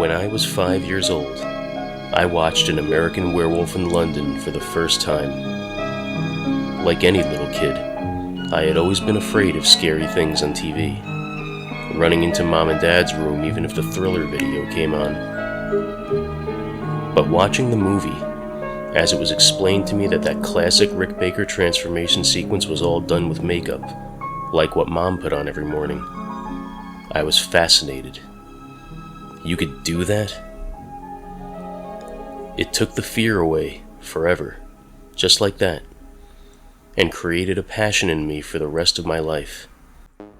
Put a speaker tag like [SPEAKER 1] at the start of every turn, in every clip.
[SPEAKER 1] When I was 5 years old, I watched An American Werewolf in London for the first time. Like any little kid, I had always been afraid of scary things on TV, running into Mom and Dad's room even if the Thriller video came on. But watching the movie, as it was explained to me that classic Rick Baker transformation sequence was all done with makeup, like what Mom put on every morning, I was fascinated. You could do that? It took the fear away forever, just like that, and created a passion in me for the rest of my life.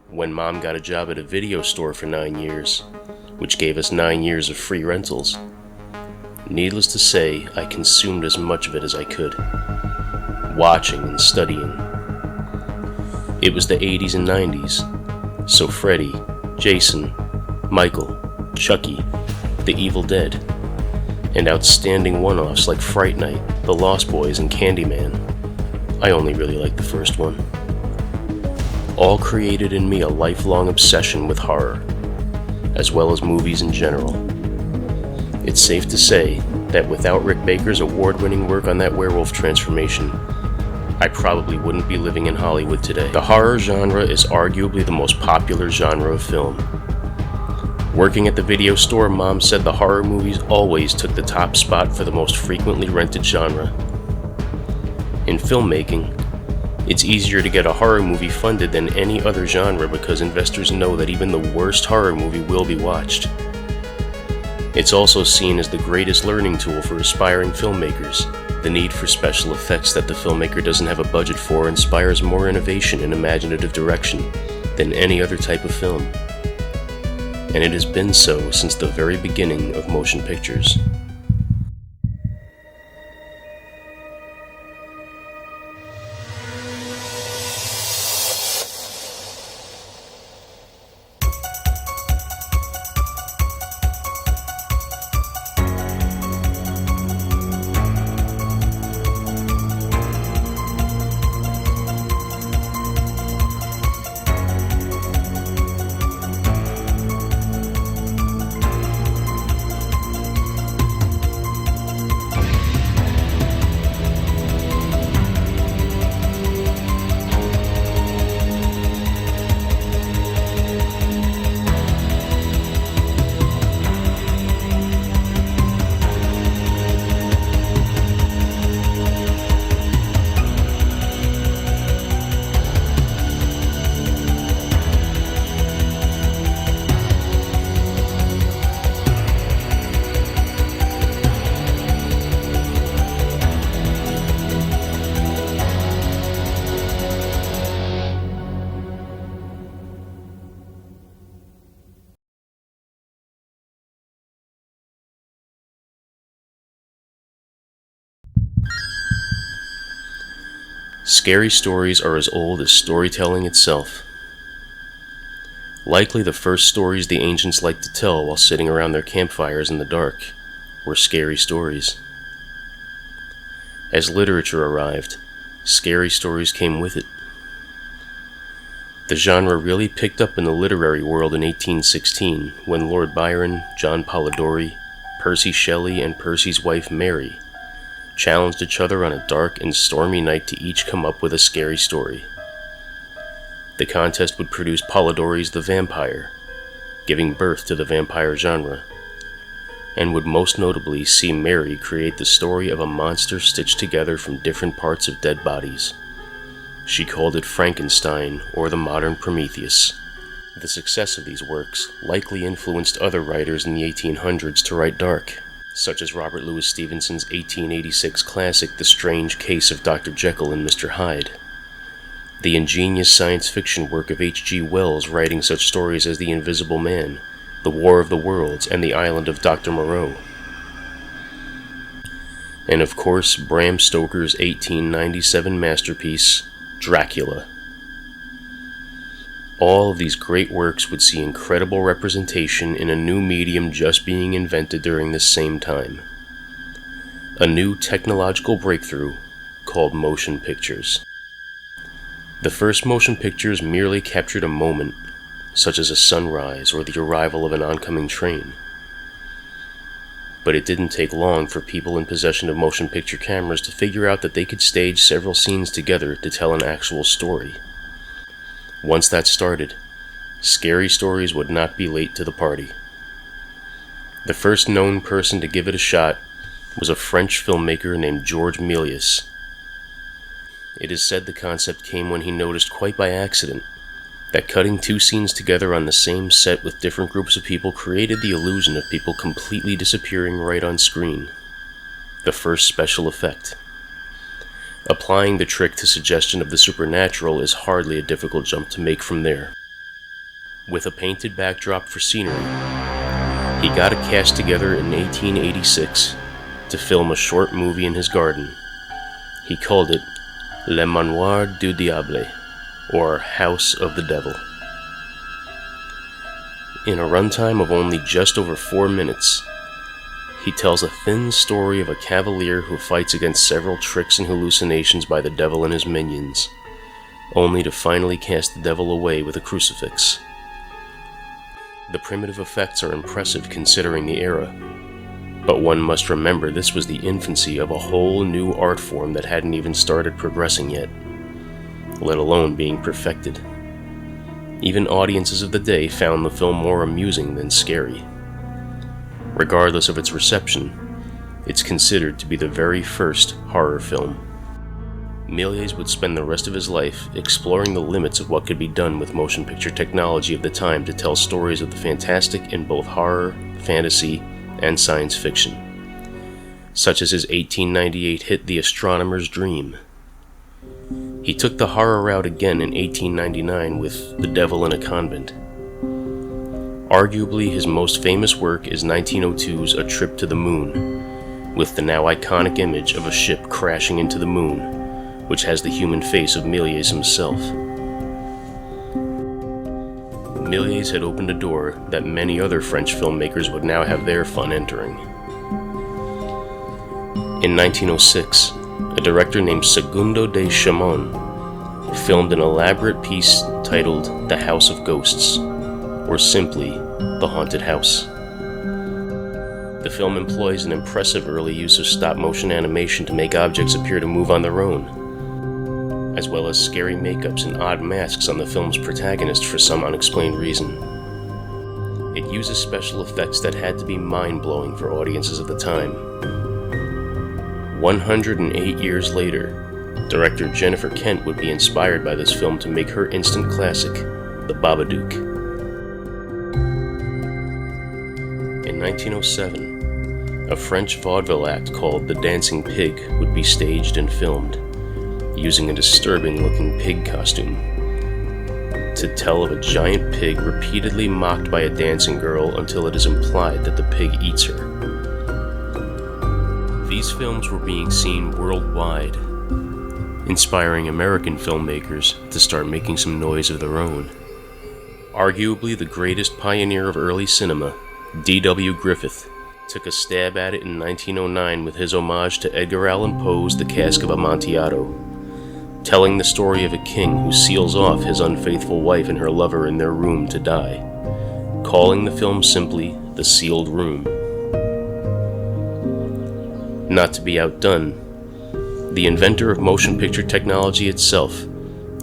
[SPEAKER 1] When Mom got a job at a video store for 9 years, which gave us 9 years of free rentals, needless to say, I consumed as much of it as I could, watching and studying. It was the 80s and 90s, so Freddy, Jason, Michael, Chucky, The Evil Dead, and outstanding one-offs like Fright Night, The Lost Boys, and Candyman. I only really liked the first one. All created in me a lifelong obsession with horror, as well as movies in general. It's safe to say that without Rick Baker's award-winning work on that werewolf transformation, I probably wouldn't be living in Hollywood today. The horror genre is arguably the most popular genre of film. Working at the video store, Mom said the horror movies always took the top spot for the most frequently rented genre. In filmmaking, it's easier to get a horror movie funded than any other genre because investors know that even the worst horror movie will be watched. It's also seen as the greatest learning tool for aspiring filmmakers. The need for special effects that the filmmaker doesn't have a budget for inspires more innovation and imaginative direction than any other type of film. And it has been so since the very beginning of motion pictures. Scary stories are as old as storytelling itself. Likely the first stories the ancients liked to tell while sitting around their campfires in the dark were scary stories. As literature arrived, scary stories came with it. The genre really picked up in the literary world in 1816 when Lord Byron, John Polidori, Percy Shelley, and Percy's wife Mary challenged each other on a dark and stormy night to each come up with a scary story. The contest would produce Polidori's The Vampire, giving birth to the vampire genre, and would most notably see Mary create the story of a monster stitched together from different parts of dead bodies. She called it Frankenstein, or the modern Prometheus. The success of these works likely influenced other writers in the 1800s to write dark, such as Robert Louis Stevenson's 1886 classic The Strange Case of Dr. Jekyll and Mr. Hyde, the ingenious science fiction work of H.G. Wells writing such stories as The Invisible Man, The War of the Worlds, and The Island of Dr. Moreau, and of course Bram Stoker's 1897 masterpiece, Dracula. All of these great works would see incredible representation in a new medium just being invented during this same time. A new technological breakthrough called motion pictures. The first motion pictures merely captured a moment, such as a sunrise or the arrival of an oncoming train. but it didn't take long for people in possession of motion picture cameras to figure out that they could stage several scenes together to tell an actual story. Once that started, scary stories would not be late to the party. The first known person to give it a shot was a French filmmaker named Georges Méliès. It is said the concept came when he noticed quite by accident that cutting two scenes together on the same set with different groups of people created the illusion of people completely disappearing right on screen. The first special effect. Applying the trick to suggestion of the supernatural is hardly a difficult jump to make from there. With a painted backdrop for scenery, he got a cast together in 1886 to film a short movie in his garden. He called it Le Manoir du Diable, or House of the Devil. In a runtime of only just over 4 minutes, he tells a thin story of a cavalier who fights against several tricks and hallucinations by the devil and his minions, only to finally cast the devil away with a crucifix. The primitive effects are impressive considering the era, but one must remember this was the infancy of a whole new art form that hadn't even started progressing yet, let alone being perfected. Even audiences of the day found the film more amusing than scary. Regardless of its reception, it's considered to be the very first horror film. Méliès would spend the rest of his life exploring the limits of what could be done with motion picture technology of the time to tell stories of the fantastic in both horror, fantasy, and science fiction, such as his 1898 hit The Astronomer's Dream. He took the horror route again in 1899 with The Devil in a Convent. Arguably his most famous work is 1902's A Trip to the Moon, with the now iconic image of a ship crashing into the moon, which has the human face of Méliès himself. Méliès had opened a door that many other French filmmakers would now have their fun entering. In 1906, a director named Segundo de Chamon filmed an elaborate piece titled The House of Ghosts, or simply The Haunted House. The film employs an impressive early use of stop-motion animation to make objects appear to move on their own, as well as scary makeups and odd masks on the film's protagonist for some unexplained reason. It uses special effects that had to be mind-blowing for audiences at the time. 108 years later, director Jennifer Kent would be inspired by this film to make her instant classic, The Babadook. In 1907, a French vaudeville act called The Dancing Pig would be staged and filmed, using a disturbing-looking pig costume, to tell of a giant pig repeatedly mocked by a dancing girl until it is implied that the pig eats her. These films were being seen worldwide, inspiring American filmmakers to start making some noise of their own. Arguably the greatest pioneer of early cinema, D.W. Griffith, took a stab at it in 1909 with his homage to Edgar Allan Poe's The Cask of Amontillado, telling the story of a king who seals off his unfaithful wife and her lover in their room to die, calling the film simply The Sealed Room. Not to be outdone, the inventor of motion picture technology itself,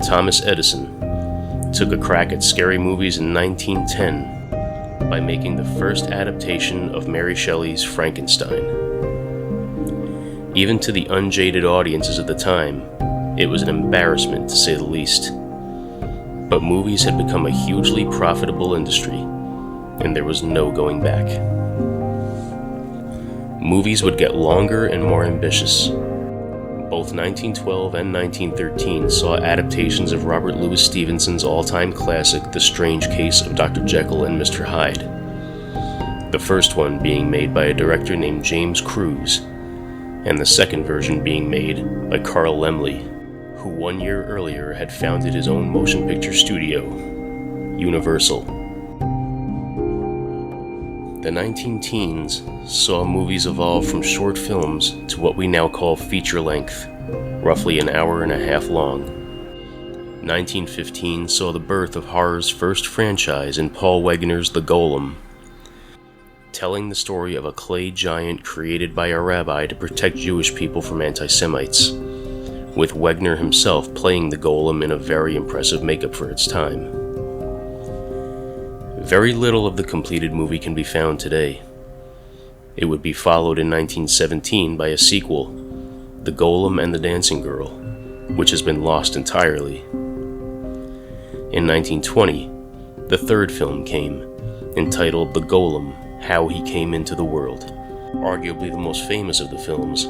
[SPEAKER 1] Thomas Edison, took a crack at scary movies in 1910 by making the first adaptation of Mary Shelley's Frankenstein. Even to the unjaded audiences of the time, it was an embarrassment to say the least. But movies had become a hugely profitable industry, and there was no going back. Movies would get longer and more ambitious. Both 1912 and 1913 saw adaptations of Robert Louis Stevenson's all-time classic, The Strange Case of Dr. Jekyll and Mr. Hyde. The first one being made by a director named James Cruise, and the second version being made by Carl Laemmle, who 1 year earlier had founded his own motion picture studio, Universal. The 19-teens saw movies evolve from short films to what we now call feature length, roughly an hour and a half long. 1915 saw the birth of horror's first franchise in Paul Wegener's The Golem. telling the story of a clay giant created by a rabbi to protect Jewish people from anti-Semites, with Wegner himself playing the Golem in a very impressive makeup for its time. Very little of the completed movie can be found today. It would be followed in 1917 by a sequel, The Golem and the Dancing Girl, which has been lost entirely. In 1920, the third film came, entitled The Golem: How He Came into the World, arguably the most famous of the films,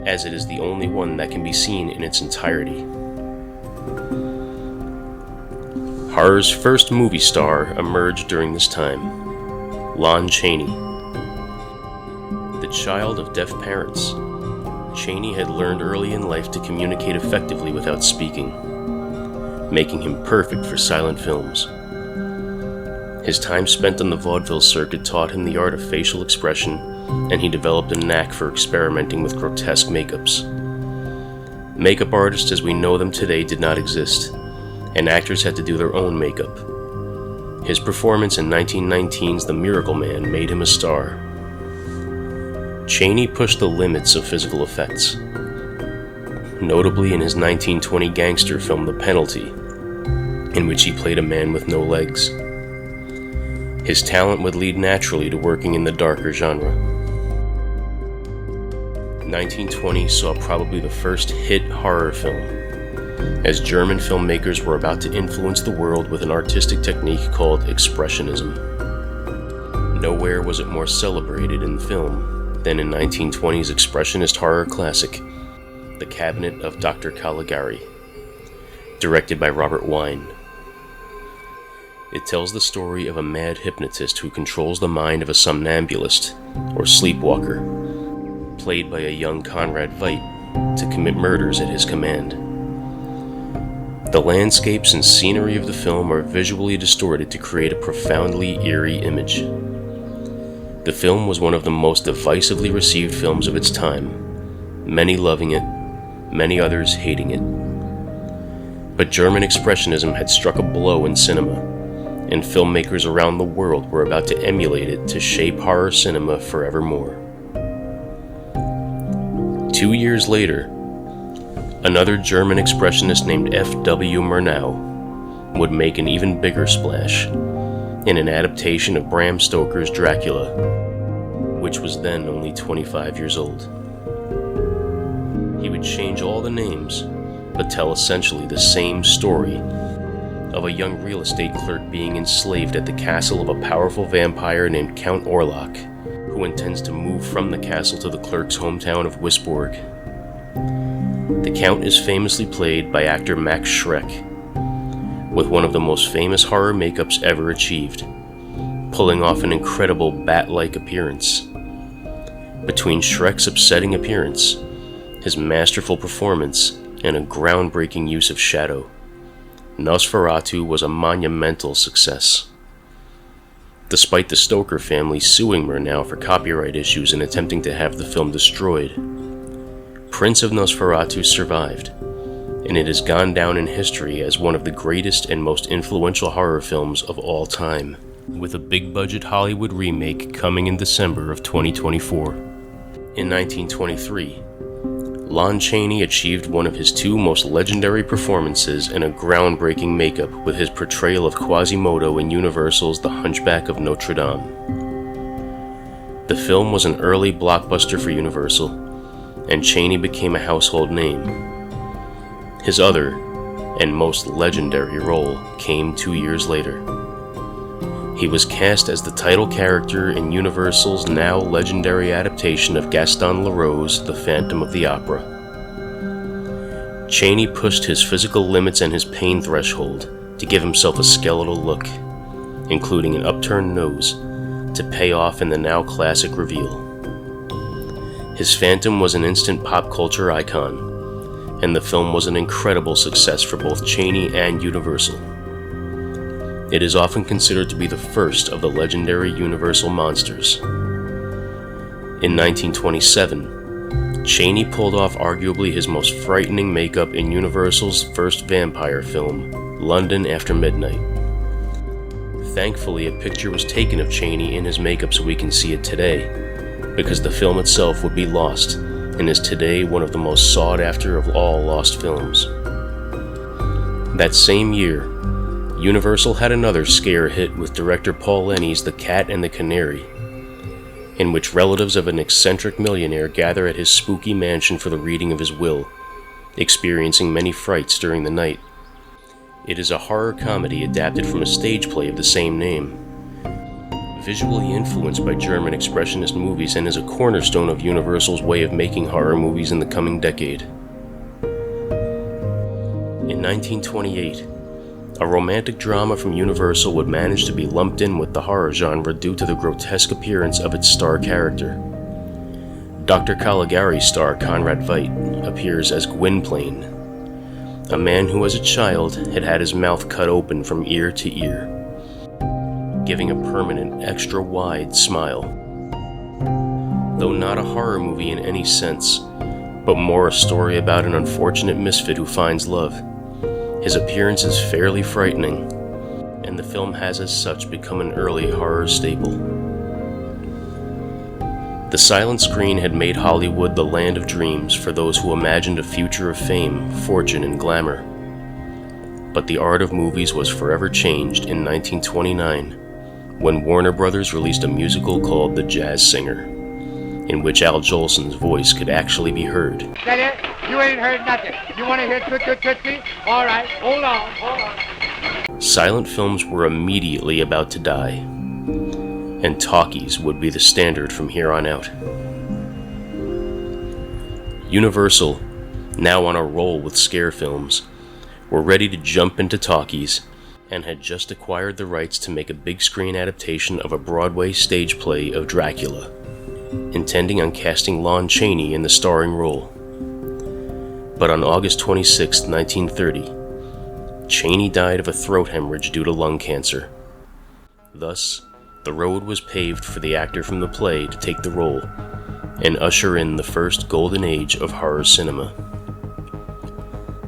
[SPEAKER 1] as it is the only one that can be seen in its entirety. Horror's first movie star emerged during this time, Lon Chaney. The child of deaf parents, Chaney had learned early in life to communicate effectively without speaking, making him perfect for silent films. His time spent on the vaudeville circuit taught him the art of facial expression, and he developed a knack for experimenting with grotesque makeups. Makeup artists as we know them today did not exist, and actors had to do their own makeup. His performance in 1919's The Miracle Man made him a star. Chaney pushed the limits of physical effects, notably in his 1920 gangster film The Penalty, in which he played a man with no legs. His talent would lead naturally to working in the darker genre. 1920 saw probably the first hit horror film, as German filmmakers were about to influence the world with an artistic technique called expressionism. Nowhere was it more celebrated in film than in 1920's expressionist horror classic, The Cabinet of Dr. Caligari, directed by Robert Wiene. It tells the story of a mad hypnotist who controls the mind of a somnambulist, or sleepwalker, played by a young Conrad Veidt, to commit murders at his command. The landscapes and scenery of the film are visually distorted to create a profoundly eerie image. The film was one of the most divisively received films of its time, many loving it, many others hating it. But German Expressionism had struck a blow in cinema, and filmmakers around the world were about to emulate it to shape horror cinema forevermore. 2 years later, another German expressionist named F.W. Murnau would make an even bigger splash in an adaptation of Bram Stoker's Dracula, which was then only 25 years old. He would change all the names, but tell essentially the same story of a young real estate clerk being enslaved at the castle of a powerful vampire named Count Orlok, who intends to move from the castle to the clerk's hometown of Wisborg. The Count is famously played by actor Max Schreck, with one of the most famous horror makeups ever achieved, pulling off an incredible bat-like appearance. Between Schreck's upsetting appearance, his masterful performance, and a groundbreaking use of shadow, Nosferatu was a monumental success. Despite the Stoker family suing Murnau for copyright issues and attempting to have the film destroyed, Prince of Nosferatu survived, and it has gone down in history as one of the greatest and most influential horror films of all time, with a big-budget Hollywood remake coming in December of 2024. In 1923, Lon Chaney achieved one of his two most legendary performances in a groundbreaking makeup with his portrayal of Quasimodo in Universal's The Hunchback of Notre Dame. The film was an early blockbuster for Universal, and Chaney became a household name. His other, and most legendary role came 2 years later. He was cast as the title character in Universal's now legendary adaptation of Gaston Leroux's The Phantom of the Opera. Chaney pushed his physical limits and his pain threshold to give himself a skeletal look, including an upturned nose, to pay off in the now classic reveal. His Phantom was an instant pop culture icon, and the film was an incredible success for both Chaney and Universal. It is often considered to be the first of the legendary Universal monsters. In 1927, Chaney pulled off arguably his most frightening makeup in Universal's first vampire film, London After Midnight. Thankfully, a picture was taken of Chaney in his makeup so we can see it today, because the film itself would be lost and is today one of the most sought after of all lost films. That same year, Universal had another scare hit with director Paul Lenny's The Cat and the Canary, in which relatives of an eccentric millionaire gather at his spooky mansion for the reading of his will, experiencing many frights during the night. It is a horror comedy adapted from a stage play of the same name, visually influenced by German expressionist movies, and is a cornerstone of Universal's way of making horror movies in the coming decade. In 1928, a romantic drama from Universal would manage to be lumped in with the horror genre due to the grotesque appearance of its star character. Dr. Caligari's star Conrad Veidt appears as Gwynplaine, a man who as a child had had his mouth cut open from ear to ear, giving a permanent, extra-wide smile. Though not a horror movie in any sense, but more a story about an unfortunate misfit who finds love, his appearance is fairly frightening, and the film has as such become an early horror staple. The silent screen had made Hollywood the land of dreams for those who imagined a future of fame, fortune, and glamour. But the art of movies was forever changed in 1929, when Warner Brothers released a musical called The Jazz Singer, in which Al Jolson's voice could actually be heard.
[SPEAKER 2] Steady, you ain't heard nothing. You want to hear toot-toot-tootsie? All right, hold on.
[SPEAKER 1] Silent films were immediately about to die, and talkies would be the standard from here on out. Universal, now on a roll with scare films, were ready to jump into talkies, and had just acquired the rights to make a big screen adaptation of a Broadway stage play of Dracula, intending on casting Lon Chaney in the starring role. But on August 26, 1930, Chaney died of a throat hemorrhage due to lung cancer. Thus, the road was paved for the actor from the play to take the role and usher in the first golden age of horror cinema.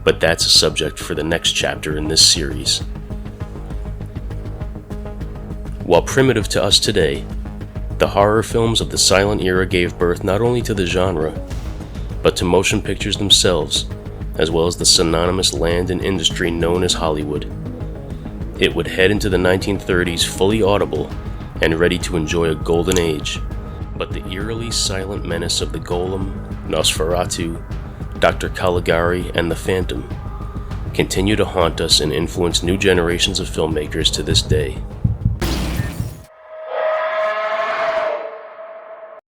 [SPEAKER 1] But that's a subject for the next chapter in this series. While primitive to us today, the horror films of the silent era gave birth not only to the genre, but to motion pictures themselves, as well as the synonymous land and industry known as Hollywood. It would head into the 1930s fully audible and ready to enjoy a golden age, but the eerily silent menace of the Golem, Nosferatu, Dr. Caligari, and the Phantom continue to haunt us and influence new generations of filmmakers to this day.